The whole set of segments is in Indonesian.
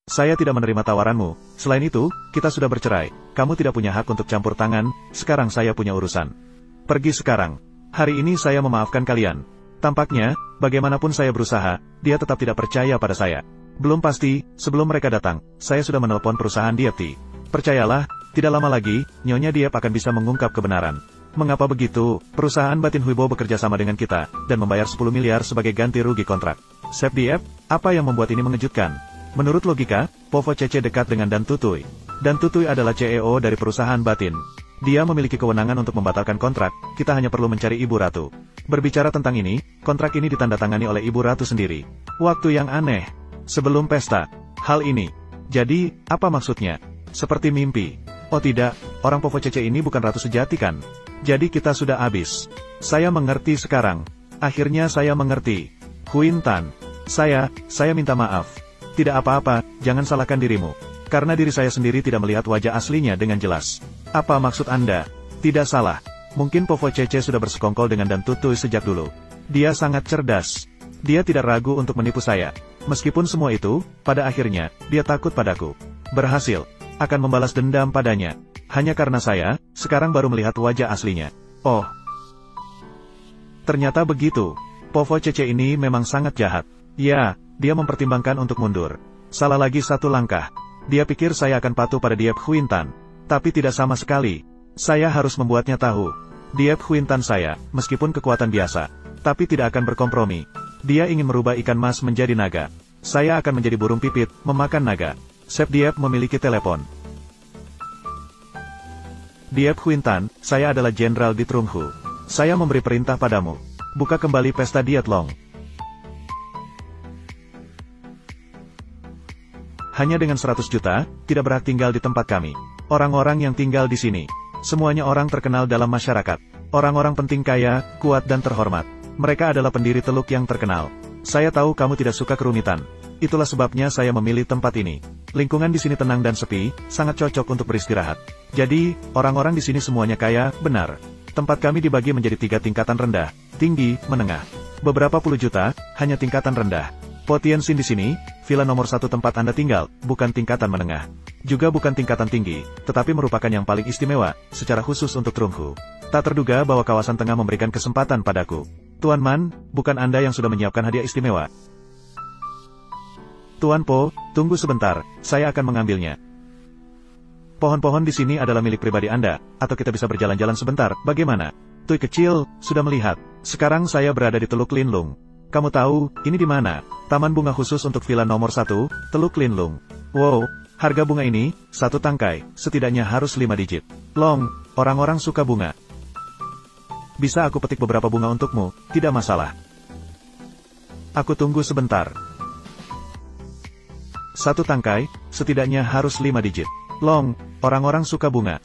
Saya tidak menerima tawaranmu. Selain itu, kita sudah bercerai. Kamu tidak punya hak untuk campur tangan, sekarang saya punya urusan. Pergi sekarang. Hari ini saya memaafkan kalian. Tampaknya, bagaimanapun saya berusaha, dia tetap tidak percaya pada saya. Belum pasti, sebelum mereka datang, saya sudah menelpon perusahaan Diepti. Percayalah, tidak lama lagi, Nyonya Diep akan bisa mengungkap kebenaran. Mengapa begitu? Perusahaan Batin Huibo bekerja sama dengan kita, dan membayar 10 miliar sebagai ganti rugi kontrak. Chef Diep, apa yang membuat ini mengejutkan? Menurut logika, Povo Cece dekat dengan Dan Tutui. Dan Tutui adalah CEO dari perusahaan Batin. Dia memiliki kewenangan untuk membatalkan kontrak, kita hanya perlu mencari Ibu Ratu. Berbicara tentang ini, kontrak ini ditandatangani oleh Ibu Ratu sendiri. Waktu yang aneh. Sebelum pesta. Hal ini. Jadi, apa maksudnya? Seperti mimpi. Oh tidak, orang Povo Cece ini bukan ratu sejati kan? Jadi kita sudah habis. Saya mengerti sekarang. Akhirnya saya mengerti. Huin Tan. Saya minta maaf. Tidak apa-apa, jangan salahkan dirimu. Karena diri saya sendiri tidak melihat wajah aslinya dengan jelas. Apa maksud Anda? Tidak salah. Mungkin Povo Cece sudah bersekongkol dengan Dan Tutui sejak dulu. Dia sangat cerdas. Dia tidak ragu untuk menipu saya. Meskipun semua itu, pada akhirnya, dia takut padaku. Berhasil. Akan membalas dendam padanya. Hanya karena saya, sekarang baru melihat wajah aslinya. Oh. Ternyata begitu. Povo Cece ini memang sangat jahat. Ya, dia mempertimbangkan untuk mundur. Salah lagi satu langkah. Dia pikir saya akan patuh pada Diep Huin Tan. Tapi tidak sama sekali. Saya harus membuatnya tahu. Diep Huin Tan saya, meskipun kekuatan biasa, tapi tidak akan berkompromi. Dia ingin merubah ikan mas menjadi naga. Saya akan menjadi burung pipit, memakan naga. Chef Diep memiliki telepon. Diep Huin Tan, saya adalah Jenderal di Trunghu. Saya memberi perintah padamu. Buka kembali pesta Diet Long. Hanya dengan 100 juta, tidak berhak tinggal di tempat kami. Orang-orang yang tinggal di sini, semuanya orang terkenal dalam masyarakat. Orang-orang penting kaya, kuat dan terhormat. Mereka adalah pendiri teluk yang terkenal. Saya tahu kamu tidak suka kerumitan. Itulah sebabnya saya memilih tempat ini. Lingkungan di sini tenang dan sepi, sangat cocok untuk beristirahat. Jadi, orang-orang di sini semuanya kaya, benar. Tempat kami dibagi menjadi 3 tingkatan rendah, tinggi, menengah. Beberapa puluh juta, hanya tingkatan rendah. Potiensin di sini, villa nomor 1 tempat Anda tinggal, bukan tingkatan menengah. Juga bukan tingkatan tinggi, tetapi merupakan yang paling istimewa, secara khusus untuk Trunghu. Tak terduga bahwa kawasan tengah memberikan kesempatan padaku. Tuan Man, bukan Anda yang sudah menyiapkan hadiah istimewa. Tuan Po, tunggu sebentar, saya akan mengambilnya. Pohon-pohon di sini adalah milik pribadi Anda, atau kita bisa berjalan-jalan sebentar, bagaimana? Tui kecil, sudah melihat. Sekarang saya berada di Teluk Linlung. Kamu tahu, ini di mana? Taman bunga khusus untuk villa nomor 1, Teluk Linlung. Wow, harga bunga ini, 1 tangkai, setidaknya harus 5 digit. Long, orang-orang suka bunga. Bisa aku petik beberapa bunga untukmu, tidak masalah. Aku tunggu sebentar. 1 tangkai, setidaknya harus 5 digit. Long, orang-orang suka bunga.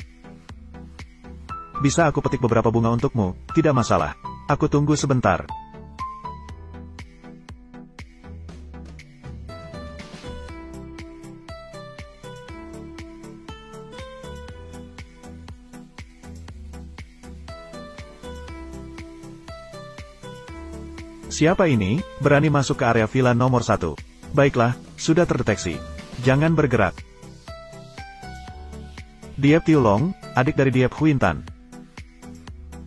Bisa aku petik beberapa bunga untukmu, tidak masalah. Aku tunggu sebentar. Siapa ini, berani masuk ke area villa nomor 1? Baiklah, sudah terdeteksi. Jangan bergerak. Diep Tiulong, adik dari Diep Huin Tan.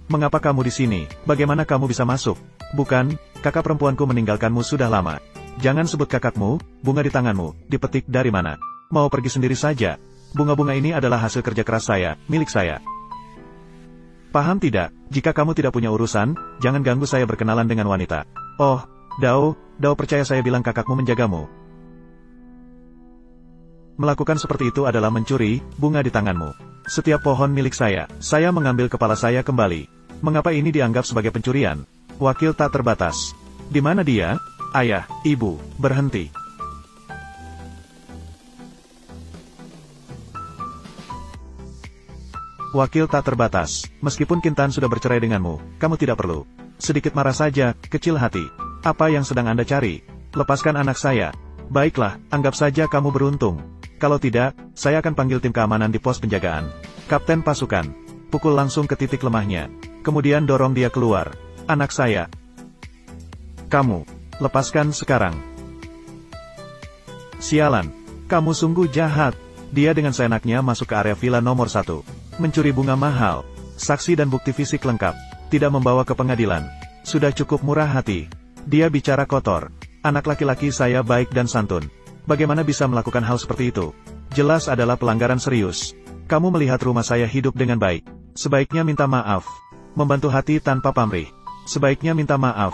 Mengapa kamu di sini? Bagaimana kamu bisa masuk? Bukan, kakak perempuanku meninggalkanmu sudah lama. Jangan sebut kakakmu, bunga di tanganmu, dipetik dari mana? Mau pergi sendiri saja. Bunga-bunga ini adalah hasil kerja keras saya, milik saya. Paham tidak? Jika kamu tidak punya urusan, jangan ganggu saya berkenalan dengan wanita. Oh, Dao percaya saya bilang kakakmu menjagamu. Melakukan seperti itu adalah mencuri bunga di tanganmu. Setiap pohon milik saya mengambil kepala saya kembali. Mengapa ini dianggap sebagai pencurian? Wakil tak terbatas. Di mana dia? Ayah, ibu, berhenti. Wakil tak terbatas. Meskipun Kintan sudah bercerai denganmu, kamu tidak perlu. Sedikit marah saja, kecil hati. Apa yang sedang Anda cari? Lepaskan anak saya. Baiklah, anggap saja kamu beruntung. Kalau tidak, saya akan panggil tim keamanan di pos penjagaan. Kapten pasukan. Pukul langsung ke titik lemahnya. Kemudian dorong dia keluar. Anak saya. Kamu. Lepaskan sekarang. Sialan. Kamu sungguh jahat. Dia dengan seenaknya masuk ke area villa nomor 1. Mencuri bunga mahal. Saksi dan bukti fisik lengkap. Tidak membawa ke pengadilan. Sudah cukup murah hati. Dia bicara kotor. Anak laki-laki saya baik dan santun. Bagaimana bisa melakukan hal seperti itu? Jelas adalah pelanggaran serius. Kamu melihat rumah saya hidup dengan baik. Sebaiknya minta maaf. Membantu hati tanpa pamrih. Sebaiknya minta maaf.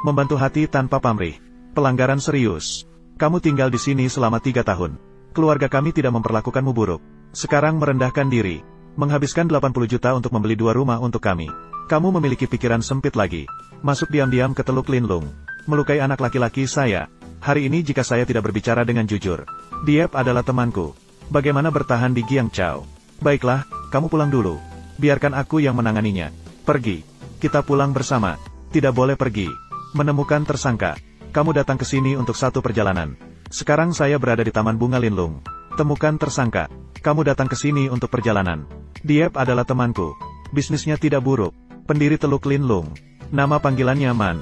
Membantu hati tanpa pamrih. Pelanggaran serius. Kamu tinggal di sini selama 3 tahun. Keluarga kami tidak memperlakukanmu buruk. Sekarang merendahkan diri. Menghabiskan 80 juta untuk membeli 2 rumah untuk kami. Kamu memiliki pikiran sempit lagi. Masuk diam-diam ke Teluk Linlung. Melukai anak laki-laki saya. Hari ini jika saya tidak berbicara dengan jujur. Diep adalah temanku. Bagaimana bertahan di Giangchao? Baiklah, kamu pulang dulu. Biarkan aku yang menanganinya. Pergi. Kita pulang bersama. Tidak boleh pergi. Menemukan tersangka. Kamu datang ke sini untuk satu perjalanan. Sekarang saya berada di Taman Bunga Linlung. Temukan tersangka. Kamu datang ke sini untuk perjalanan. Diep adalah temanku. Bisnisnya tidak buruk. Pendiri Teluk Linlung. Nama panggilannya Man.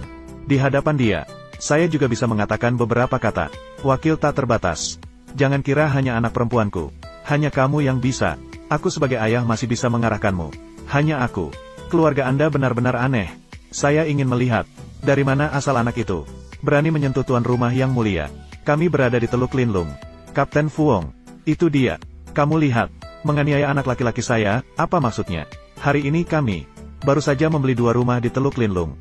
Di hadapan dia, saya juga bisa mengatakan beberapa kata. Wakil tak terbatas. Jangan kira hanya anak perempuanku. Hanya kamu yang bisa. Aku sebagai ayah masih bisa mengarahkanmu. Hanya aku. Keluarga Anda benar-benar aneh. Saya ingin melihat. Dari mana asal anak itu? Berani menyentuh tuan rumah yang mulia. Kami berada di Teluk Linlung. Kapten Fuong. Itu dia. Kamu lihat. Menganiaya anak laki-laki saya, apa maksudnya? Hari ini kami baru saja membeli 2 rumah di Teluk Linlung.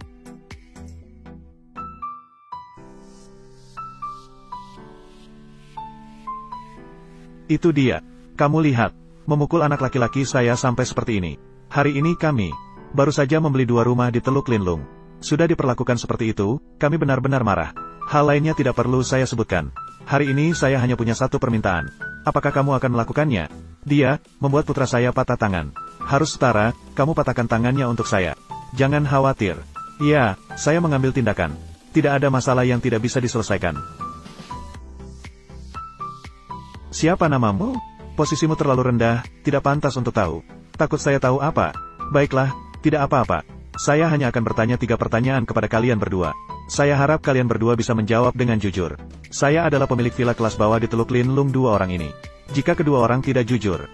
Itu dia. Kamu lihat. Memukul anak laki-laki saya sampai seperti ini. Hari ini kami baru saja membeli 2 rumah di Teluk Linlung. Sudah diperlakukan seperti itu, kami benar-benar marah. Hal lainnya tidak perlu saya sebutkan. Hari ini saya hanya punya satu permintaan. Apakah kamu akan melakukannya? Dia membuat putra saya patah tangan. Harus setara, kamu patahkan tangannya untuk saya. Jangan khawatir. Ya, saya mengambil tindakan. Tidak ada masalah yang tidak bisa diselesaikan. Siapa namamu? Posisimu terlalu rendah, tidak pantas untuk tahu. Takut saya tahu apa? Baiklah, tidak apa-apa. Saya hanya akan bertanya 3 pertanyaan kepada kalian berdua. Saya harap kalian berdua bisa menjawab dengan jujur. Saya adalah pemilik villa kelas bawah di Teluk Linlung 2 orang ini. Jika kedua orang tidak jujur.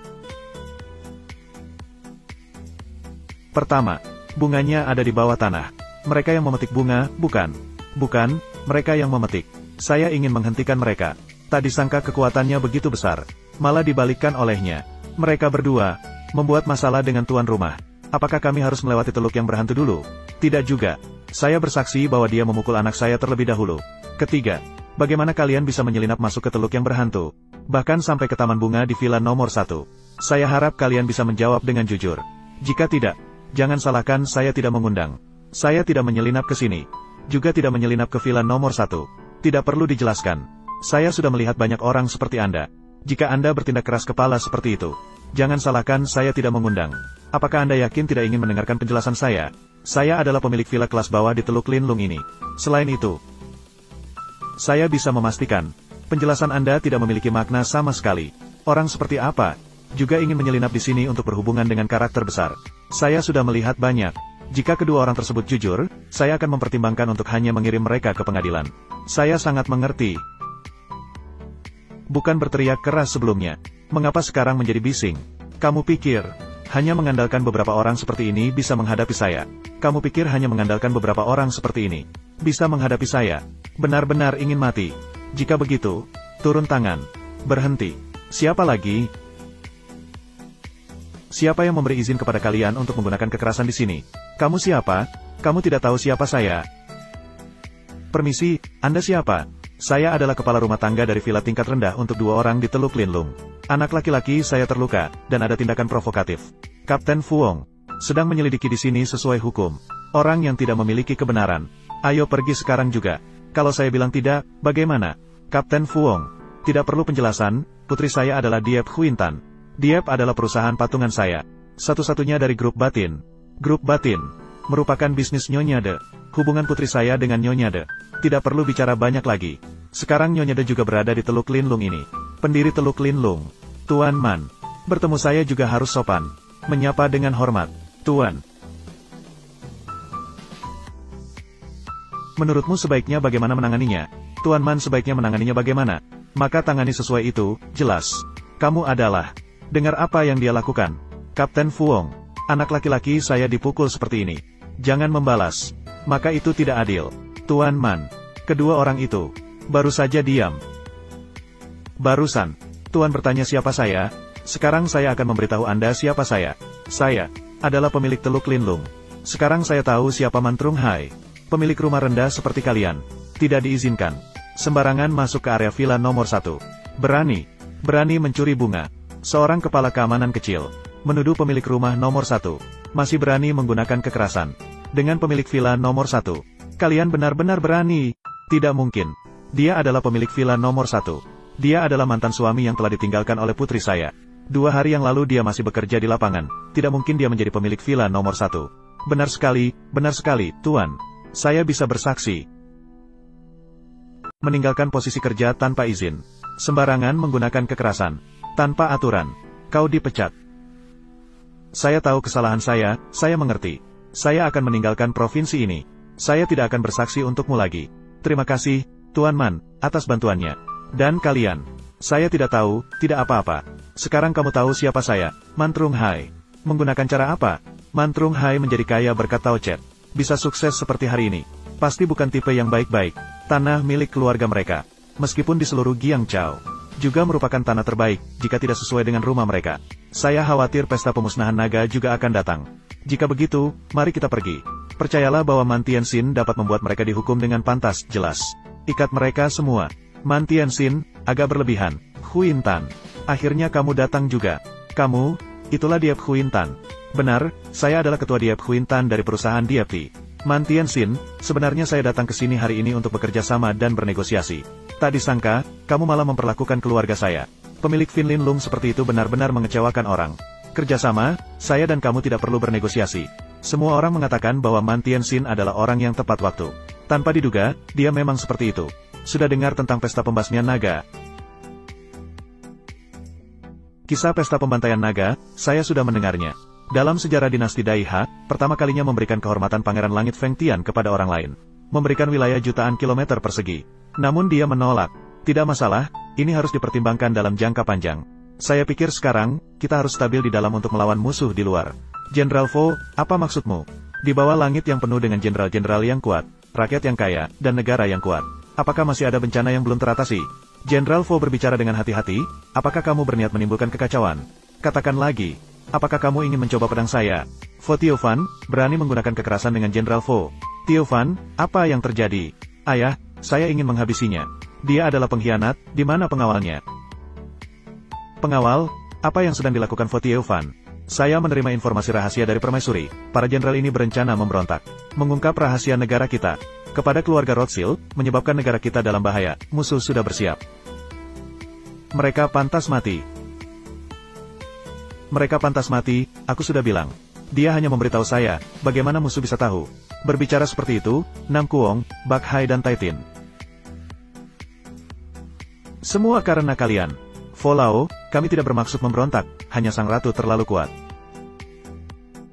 Pertama, bunganya ada di bawah tanah. Mereka yang memetik bunga, bukan. Bukan, mereka yang memetik. Saya ingin menghentikan mereka. Tak disangka kekuatannya begitu besar. Malah dibalikkan olehnya. Mereka berdua membuat masalah dengan tuan rumah. Apakah kami harus melewati teluk yang berhantu dulu? Tidak juga. Saya bersaksi bahwa dia memukul anak saya terlebih dahulu. Ketiga, bagaimana kalian bisa menyelinap masuk ke teluk yang berhantu? Bahkan sampai ke taman bunga di villa nomor 1. Saya harap kalian bisa menjawab dengan jujur. Jika tidak, jangan salahkan saya tidak mengundang. Saya tidak menyelinap ke sini. Juga tidak menyelinap ke villa nomor 1. Tidak perlu dijelaskan. Saya sudah melihat banyak orang seperti Anda. Jika Anda bertindak keras kepala seperti itu, jangan salahkan saya tidak mengundang. Apakah Anda yakin tidak ingin mendengarkan penjelasan saya? Saya adalah pemilik villa kelas bawah di Teluk Linlung ini. Selain itu, saya bisa memastikan, penjelasan Anda tidak memiliki makna sama sekali. Orang seperti apa juga ingin menyelinap di sini untuk berhubungan dengan karakter besar. Saya sudah melihat banyak. Jika kedua orang tersebut jujur, saya akan mempertimbangkan untuk hanya mengirim mereka ke pengadilan. Saya sangat mengerti. Bukan berteriak keras sebelumnya. Mengapa sekarang menjadi bising? Kamu pikir hanya mengandalkan beberapa orang seperti ini bisa menghadapi saya? Kamu pikir hanya mengandalkan beberapa orang seperti ini bisa menghadapi saya? Benar-benar ingin mati. Jika begitu, turun tangan. Berhenti. Siapa lagi? Siapa yang memberi izin kepada kalian untuk menggunakan kekerasan di sini? Kamu siapa? Kamu tidak tahu siapa saya? Permisi, Anda siapa? Saya adalah kepala rumah tangga dari villa tingkat rendah untuk 2 orang di Teluk Linlung. Anak laki-laki saya terluka, dan ada tindakan provokatif. Kapten Fuong sedang menyelidiki di sini sesuai hukum. Orang yang tidak memiliki kebenaran. Ayo pergi sekarang juga. Kalau saya bilang tidak, bagaimana? Kapten Fuong, tidak perlu penjelasan, putri saya adalah Diep Huintan. Diep adalah perusahaan patungan saya. Satu-satunya dari grup batin. Grup batin merupakan bisnis Nyonya De. Hubungan putri saya dengan Nyonya De tidak perlu bicara banyak lagi. Sekarang Nyonya De juga berada di Teluk Linlung ini. Pendiri Teluk Linlung, Tuan Man. Bertemu saya juga harus sopan. Menyapa dengan hormat. Tuan. Menurutmu sebaiknya bagaimana menanganinya? Tuan Man sebaiknya menanganinya bagaimana? Maka tangani sesuai itu, jelas. Kamu adalah. Dengar apa yang dia lakukan. Kapten Fuong. Anak laki-laki saya dipukul seperti ini. Jangan membalas. Maka itu tidak adil. Tuan Man. Kedua orang itu. Baru saja diam. Barusan. Tuan bertanya siapa saya. Sekarang saya akan memberitahu Anda siapa saya. Saya adalah pemilik Teluk Linlung. Sekarang saya tahu siapa Mantrung Hai. Pemilik rumah rendah seperti kalian. Tidak diizinkan sembarangan masuk ke area villa nomor 1. Berani mencuri bunga. Seorang kepala keamanan kecil menuduh pemilik rumah nomor 1. Masih berani menggunakan kekerasan dengan pemilik villa nomor 1. Kalian benar-benar berani. Tidak mungkin. Dia adalah pemilik villa nomor 1. Dia adalah mantan suami yang telah ditinggalkan oleh putri saya. 2 hari yang lalu dia masih bekerja di lapangan. Tidak mungkin dia menjadi pemilik villa nomor 1. Benar sekali, Tuan. Saya bisa bersaksi. Meninggalkan posisi kerja tanpa izin. Sembarangan menggunakan kekerasan. Tanpa aturan. Kau dipecat. Saya tahu kesalahan saya mengerti. Saya akan meninggalkan provinsi ini. Saya tidak akan bersaksi untukmu lagi. Terima kasih, Tuan Man, atas bantuannya. Dan kalian. Saya tidak tahu, tidak apa-apa. Sekarang kamu tahu siapa saya, Mantrung Hai. Menggunakan cara apa? Mantrung Hai menjadi kaya berkat Tao Chet. Bisa sukses seperti hari ini. Pasti bukan tipe yang baik-baik. Tanah milik keluarga mereka. Meskipun di seluruh Giangchao. Juga merupakan tanah terbaik, jika tidak sesuai dengan rumah mereka. Saya khawatir pesta pemusnahan naga juga akan datang. Jika begitu, mari kita pergi. Percayalah bahwa Man Tianxin dapat membuat mereka dihukum dengan pantas, jelas. Ikat mereka semua. Man Tianxin, agak berlebihan. Huintan. Akhirnya kamu datang juga. Kamu, itulah Diep Huintan. Benar, saya adalah ketua Diep Huintan dari perusahaan Diepti. Man Tianxin, sebenarnya saya datang ke sini hari ini untuk bekerja sama dan bernegosiasi. Tak disangka, kamu malah memperlakukan keluarga saya. Pemilik Fin Linlung seperti itu benar-benar mengecewakan orang. Kerjasama, saya dan kamu tidak perlu bernegosiasi. Semua orang mengatakan bahwa Man Tianxin adalah orang yang tepat waktu. Tanpa diduga, dia memang seperti itu. Sudah dengar tentang pesta pembasmian naga? Kisah pesta pembantaian naga, saya sudah mendengarnya. Dalam sejarah dinasti Daiha, pertama kalinya memberikan kehormatan Pangeran Langit Feng Tian kepada orang lain. Memberikan wilayah jutaan kilometer persegi. Namun dia menolak. Tidak masalah, ini harus dipertimbangkan dalam jangka panjang. Saya pikir sekarang, kita harus stabil di dalam untuk melawan musuh di luar. Jenderal Vo, apa maksudmu? Di bawah langit yang penuh dengan jenderal-jenderal yang kuat, rakyat yang kaya, dan negara yang kuat. Apakah masih ada bencana yang belum teratasi? Jenderal Vo berbicara dengan hati-hati, apakah kamu berniat menimbulkan kekacauan? Katakan lagi. Apakah kamu ingin mencoba pedang saya? Vo Tiofan, berani menggunakan kekerasan dengan Jenderal Vo. Tiofan, apa yang terjadi? Ayah, saya ingin menghabisinya. Dia adalah pengkhianat, di mana pengawalnya? Pengawal, apa yang sedang dilakukan Vo Tiofan? Saya menerima informasi rahasia dari permaisuri. Para jenderal ini berencana memberontak. Mengungkap rahasia negara kita. Kepada keluarga Rothschild, menyebabkan negara kita dalam bahaya. Musuh sudah bersiap. Mereka pantas mati. Mereka pantas mati, aku sudah bilang. Dia hanya memberitahu saya, bagaimana musuh bisa tahu. Berbicara seperti itu, Nam Kuong, Bak Hai dan Taitin. Semua karena kalian. Vo Lao, kami tidak bermaksud memberontak, hanya sang ratu terlalu kuat.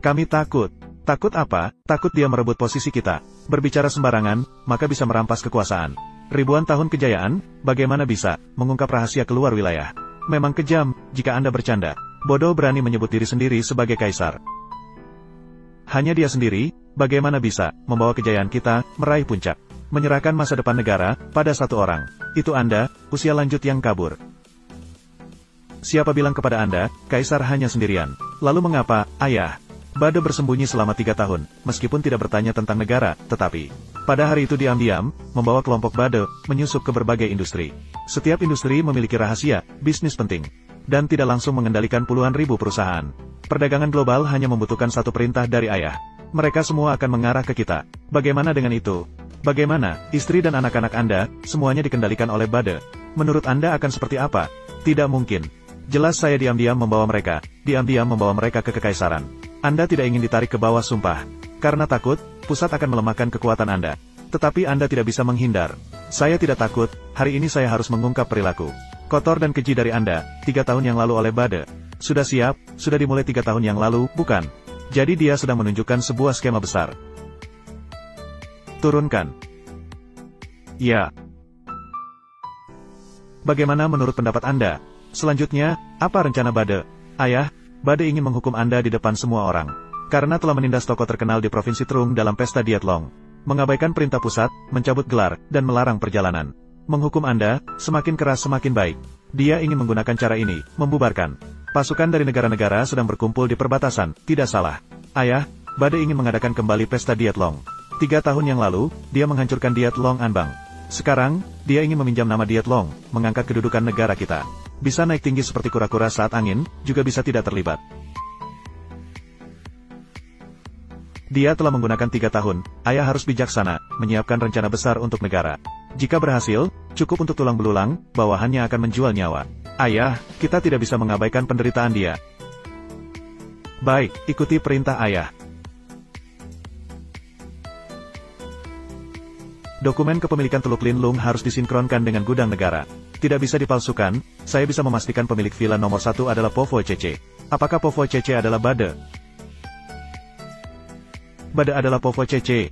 Kami takut. Takut apa? Takut dia merebut posisi kita. Berbicara sembarangan, maka bisa merampas kekuasaan. Ribuan tahun kejayaan, bagaimana bisa mengungkap rahasia keluar wilayah? Memang kejam, jika Anda bercanda. Bodoh berani menyebut diri sendiri sebagai kaisar. Hanya dia sendiri, bagaimana bisa membawa kejayaan kita meraih puncak? Menyerahkan masa depan negara pada satu orang. Itu Anda, usia lanjut yang kabur. Siapa bilang kepada Anda, kaisar hanya sendirian? Lalu mengapa, ayah? Bade bersembunyi selama 3 tahun, meskipun tidak bertanya tentang negara, tetapi pada hari itu diam-diam, membawa kelompok Bade, menyusup ke berbagai industri. Setiap industri memiliki rahasia, bisnis penting. Dan tidak langsung mengendalikan puluhan ribu perusahaan. Perdagangan global hanya membutuhkan satu perintah dari ayah. Mereka semua akan mengarah ke kita. Bagaimana dengan itu? Bagaimana, istri dan anak-anak Anda, semuanya dikendalikan oleh Bade? Menurut Anda akan seperti apa? Tidak mungkin. Jelas saya diam-diam membawa mereka ke kekaisaran. Anda tidak ingin ditarik ke bawah sumpah. Karena takut, pusat akan melemahkan kekuatan Anda. Tetapi Anda tidak bisa menghindar. Saya tidak takut, hari ini saya harus mengungkap perilaku kotor dan keji dari Anda, 3 tahun yang lalu oleh Bade. Sudah siap, sudah dimulai 3 tahun yang lalu, bukan? Jadi dia sedang menunjukkan sebuah skema besar. Turunkan. Ya. Bagaimana menurut pendapat Anda? Selanjutnya, apa rencana Bade? Ayah, Bade ingin menghukum Anda di depan semua orang. Karena telah menindas tokoh terkenal di Provinsi Trung dalam pesta diet Long. Mengabaikan perintah pusat, mencabut gelar, dan melarang perjalanan. Menghukum Anda, semakin keras semakin baik. Dia ingin menggunakan cara ini, membubarkan. Pasukan dari negara-negara sedang berkumpul di perbatasan, tidak salah. Ayah, Bade ingin mengadakan kembali pesta diet Long. 3 tahun yang lalu, dia menghancurkan diet Long Anbang. Sekarang, dia ingin meminjam nama diet Long, mengangkat kedudukan negara kita. Bisa naik tinggi seperti kura-kura saat angin, juga bisa tidak terlibat. Dia telah menggunakan 3 tahun, ayah harus bijaksana, menyiapkan rencana besar untuk negara. Jika berhasil, cukup untuk tulang belulang, bawahannya akan menjual nyawa. Ayah, kita tidak bisa mengabaikan penderitaan dia. Baik, ikuti perintah ayah. Dokumen kepemilikan Teluk Linlung harus disinkronkan dengan gudang negara. Tidak bisa dipalsukan, saya bisa memastikan pemilik villa nomor 1 adalah Povo Cece. Apakah Povo Cece adalah Bade? Bade adalah Povo Cece.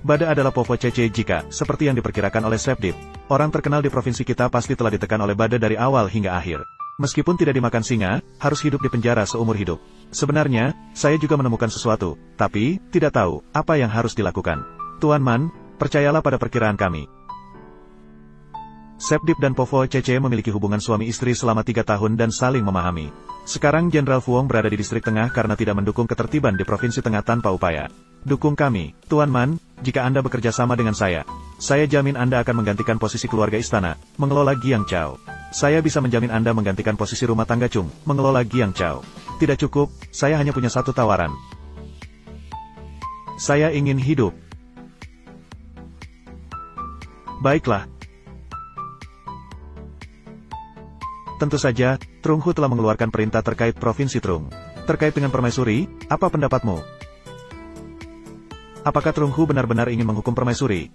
Bade adalah Povo Cece jika, seperti yang diperkirakan oleh Sepdip, orang terkenal di provinsi kita pasti telah ditekan oleh Bade dari awal hingga akhir. Meskipun tidak dimakan singa, harus hidup di penjara seumur hidup. Sebenarnya, saya juga menemukan sesuatu, tapi, tidak tahu, apa yang harus dilakukan. Tuan Man, percayalah pada perkiraan kami. Sepdip dan Povo Cece memiliki hubungan suami istri selama 3 tahun dan saling memahami. Sekarang Jenderal Fuong berada di distrik tengah karena tidak mendukung ketertiban di provinsi tengah tanpa upaya. Dukung kami, Tuan Man, jika Anda bekerja sama dengan saya jamin Anda akan menggantikan posisi keluarga istana, mengelola Giangchao. Saya bisa menjamin Anda menggantikan posisi rumah tangga Chung, mengelola Giangchao. Tidak cukup, saya hanya punya satu tawaran. Saya ingin hidup. Baiklah. Tentu saja, Trung Hu telah mengeluarkan perintah terkait Provinsi Trung. Terkait dengan permaisuri, apa pendapatmu? Apakah Trung Hu benar-benar ingin menghukum permaisuri?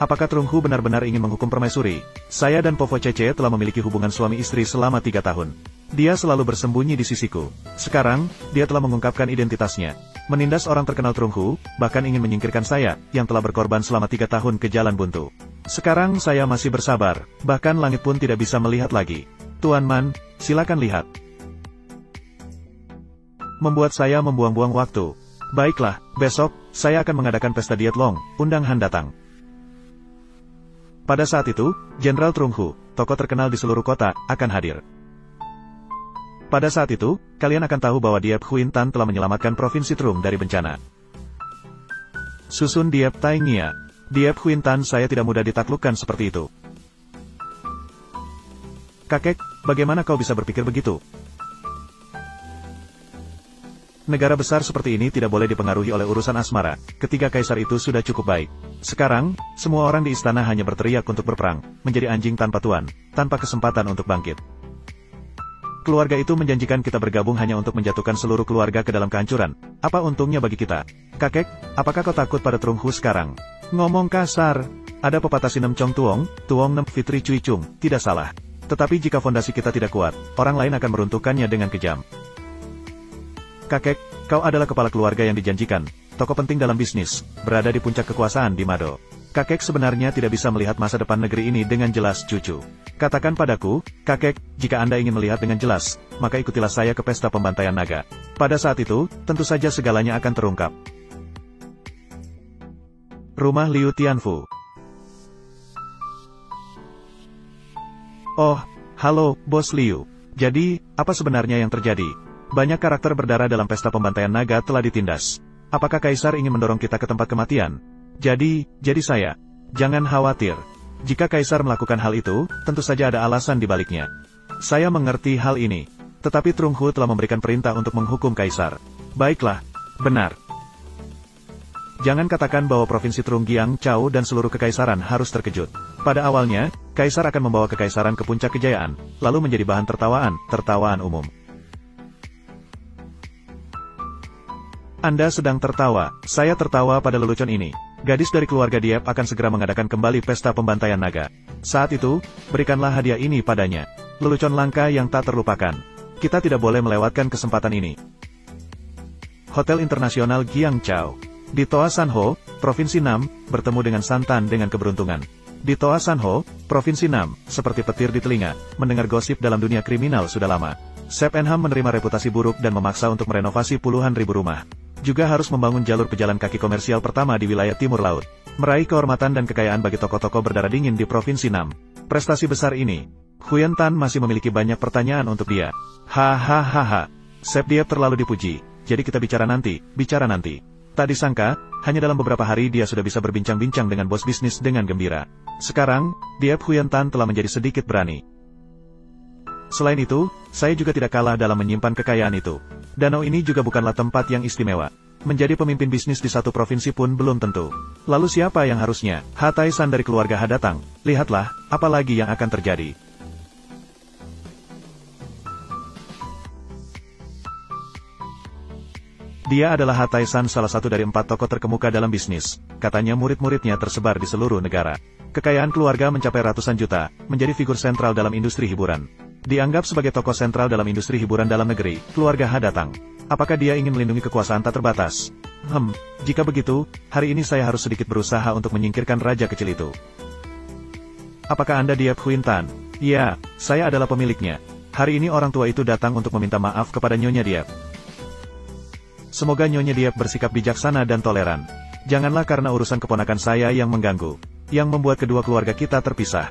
Apakah Trung Hu benar-benar ingin menghukum permaisuri? Saya dan Povo Cece telah memiliki hubungan suami istri selama 3 tahun. Dia selalu bersembunyi di sisiku. Sekarang, dia telah mengungkapkan identitasnya. Menindas orang terkenal Trung Hu, bahkan ingin menyingkirkan saya, yang telah berkorban selama 3 tahun ke jalan buntu. Sekarang saya masih bersabar, bahkan langit pun tidak bisa melihat lagi. Tuan Man, silakan lihat. Membuat saya membuang-buang waktu. Baiklah, besok, saya akan mengadakan pesta diet Long, undang Han datang. Pada saat itu, Jenderal Trung Hu, tokoh terkenal di seluruh kota, akan hadir. Pada saat itu, kalian akan tahu bahwa Diep Huin Tan telah menyelamatkan Provinsi Trung dari bencana. Susun Diep Tai Ngia. Diep Huin Tan saya tidak mudah ditaklukkan seperti itu. Kakek, bagaimana kau bisa berpikir begitu? Negara besar seperti ini tidak boleh dipengaruhi oleh urusan asmara, ketiga kaisar itu sudah cukup baik. Sekarang, semua orang di istana hanya berteriak untuk berperang, menjadi anjing tanpa tuan, tanpa kesempatan untuk bangkit. Keluarga itu menjanjikan kita bergabung hanya untuk menjatuhkan seluruh keluarga ke dalam kehancuran. Apa untungnya bagi kita? Kakek, apakah kau takut pada Trung Hu sekarang? Ngomong kasar. Ada pepatah Sinem Chong Tuong, Tuong Nem Fitri Cui Chung, tidak salah. Tetapi jika fondasi kita tidak kuat, orang lain akan meruntuhkannya dengan kejam. Kakek, kau adalah kepala keluarga yang dijanjikan, tokoh penting dalam bisnis, berada di puncak kekuasaan di Mado. Kakek sebenarnya tidak bisa melihat masa depan negeri ini dengan jelas, cucu. Katakan padaku, kakek, jika Anda ingin melihat dengan jelas, maka ikutilah saya ke pesta pembantaian naga. Pada saat itu, tentu saja segalanya akan terungkap. Rumah Liu Tianfu. Oh, halo, Bos Liu. Jadi, apa sebenarnya yang terjadi? Banyak karakter berdarah dalam pesta pembantaian naga telah ditindas. Apakah Kaisar ingin mendorong kita ke tempat kematian? Jadi saya. Jangan khawatir. Jika Kaisar melakukan hal itu, tentu saja ada alasan di baliknya. Saya mengerti hal ini. Tetapi Trung Hu telah memberikan perintah untuk menghukum Kaisar. Baiklah, benar. Jangan katakan bahwa Provinsi Trung Giangchao dan seluruh kekaisaran harus terkejut. Pada awalnya, Kaisar akan membawa kekaisaran ke puncak kejayaan, lalu menjadi bahan tertawaan umum. Anda sedang tertawa, saya tertawa pada lelucon ini. Gadis dari keluarga Diep akan segera mengadakan kembali pesta pembantaian naga. Saat itu, berikanlah hadiah ini padanya. Lelucon langka yang tak terlupakan. Kita tidak boleh melewatkan kesempatan ini. Hotel Internasional Giangchao. Di Toa Sanho, Provinsi Nam, bertemu dengan Santan dengan keberuntungan. Di Toa Sanho, Provinsi Nam, seperti petir di telinga, mendengar gosip dalam dunia kriminal sudah lama. Sep Enham menerima reputasi buruk dan memaksa untuk merenovasi puluhan ribu rumah. Juga harus membangun jalur pejalan kaki komersial pertama di wilayah timur laut. Meraih kehormatan dan kekayaan bagi tokoh-tokoh berdarah dingin di Provinsi Nam. Prestasi besar ini, Huyan Tan masih memiliki banyak pertanyaan untuk dia. Hahaha. Sep Diep terlalu dipuji, jadi kita bicara nanti. Tak disangka, hanya dalam beberapa hari dia sudah bisa berbincang-bincang dengan bos bisnis dengan gembira. Sekarang, Diep Huyan Tan telah menjadi sedikit berani. Selain itu, saya juga tidak kalah dalam menyimpan kekayaan itu. Danau ini juga bukanlah tempat yang istimewa. Menjadi pemimpin bisnis di satu provinsi pun belum tentu. Lalu siapa yang harusnya? Hatai-san dari keluarga Ha datang. Lihatlah, apa lagi yang akan terjadi. Dia adalah Hatai-san, salah satu dari 4 tokoh terkemuka dalam bisnis. Katanya murid-muridnya tersebar di seluruh negara. Kekayaan keluarga mencapai ratusan juta, menjadi figur sentral dalam industri hiburan. Dianggap sebagai tokoh sentral dalam industri hiburan dalam negeri, keluarga Ha datang. Apakah dia ingin melindungi kekuasaan tak terbatas? Jika begitu, hari ini saya harus sedikit berusaha untuk menyingkirkan raja kecil itu. Apakah Anda Diep Huyan Tan? Ya, saya adalah pemiliknya. Hari ini orang tua itu datang untuk meminta maaf kepada Nyonya Diep. Semoga Nyonya Diep bersikap bijaksana dan toleran. Janganlah karena urusan keponakan saya yang mengganggu, yang membuat kedua keluarga kita terpisah.